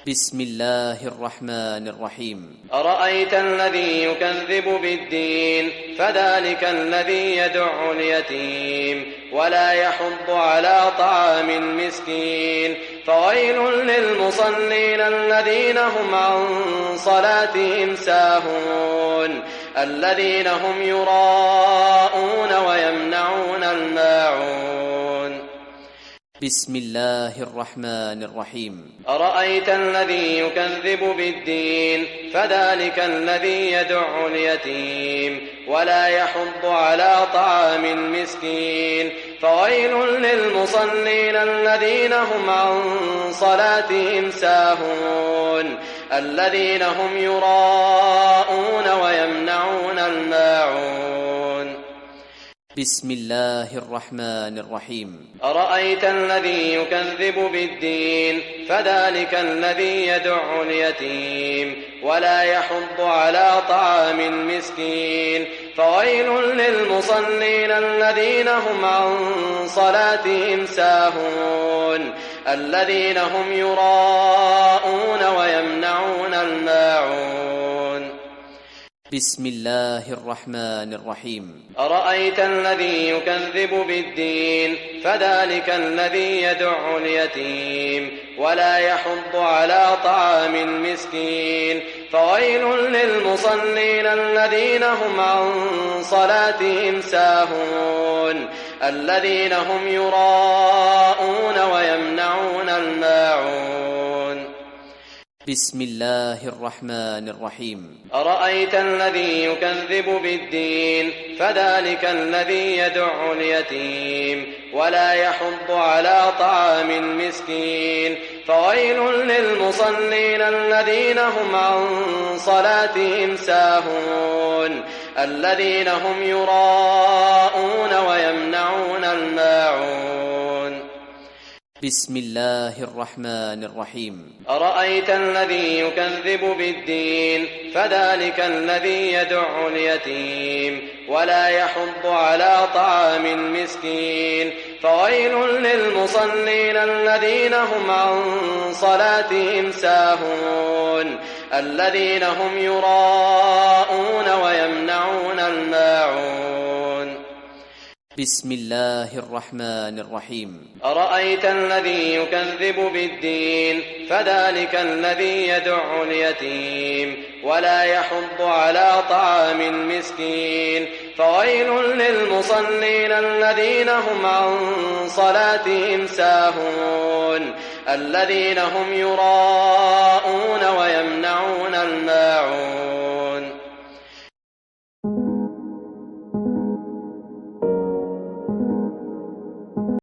بسم الله الرحمن الرحيم. أرأيت الذي يكذب بالدين فذلك الذي يدع اليتيم ولا يحض على طعام المسكين فويل للمصلين الذين هم عن صلاتهم ساهون الذين هم يراءون ويمنعون الماعون. بسم الله الرحمن الرحيم. أرأيت الذي يكذب بالدين فذلك الذي يدع اليتيم ولا يحض على طعام المسكين فويل للمصلين الذين هم عن صلاتهم ساهون الذين هم يراءون ويمنعون الماعون. بسم الله الرحمن الرحيم. أرأيت الذي يكذب بالدين فذلك الذي يدع اليتيم ولا يحض على طعام المسكين فويل للمصلين الذين هم عن صلاتهم ساهون الذين هم يراءون ويمنعون الماعون. بسم الله الرحمن الرحيم. أرأيت الذي يكذب بالدين فذلك الذي يدع اليتيم ولا يحض على طعام المسكين فويل للمصلين الذين هم عن صلاتهم ساهون الذين هم يراءون ويمنعون الماعون. بسم الله الرحمن الرحيم. أرأيت الذي يكذب بالدين فذلك الذي يدع اليتيم ولا يحض على طعام المسكين فويل للمصلين الذين هم عن صلاتهم ساهون الذين هم يراءون ويمنعون الماعون. بسم الله الرحمن الرحيم. أرأيت الذي يكذب بالدين فذلك الذي يدع اليتيم ولا يحض على طعام المسكين فويل للمصلين الذين هم عن صلاتهم ساهون الذين هم يراءون ويمنعون الماعون. بسم الله الرحمن الرحيم. أرأيت الذي يكذب بالدين فذلك الذي يدع اليتيم ولا يحض على طعام المسكين فويل للمصلين الذين هم عن صلاتهم ساهون الذين هم يراءون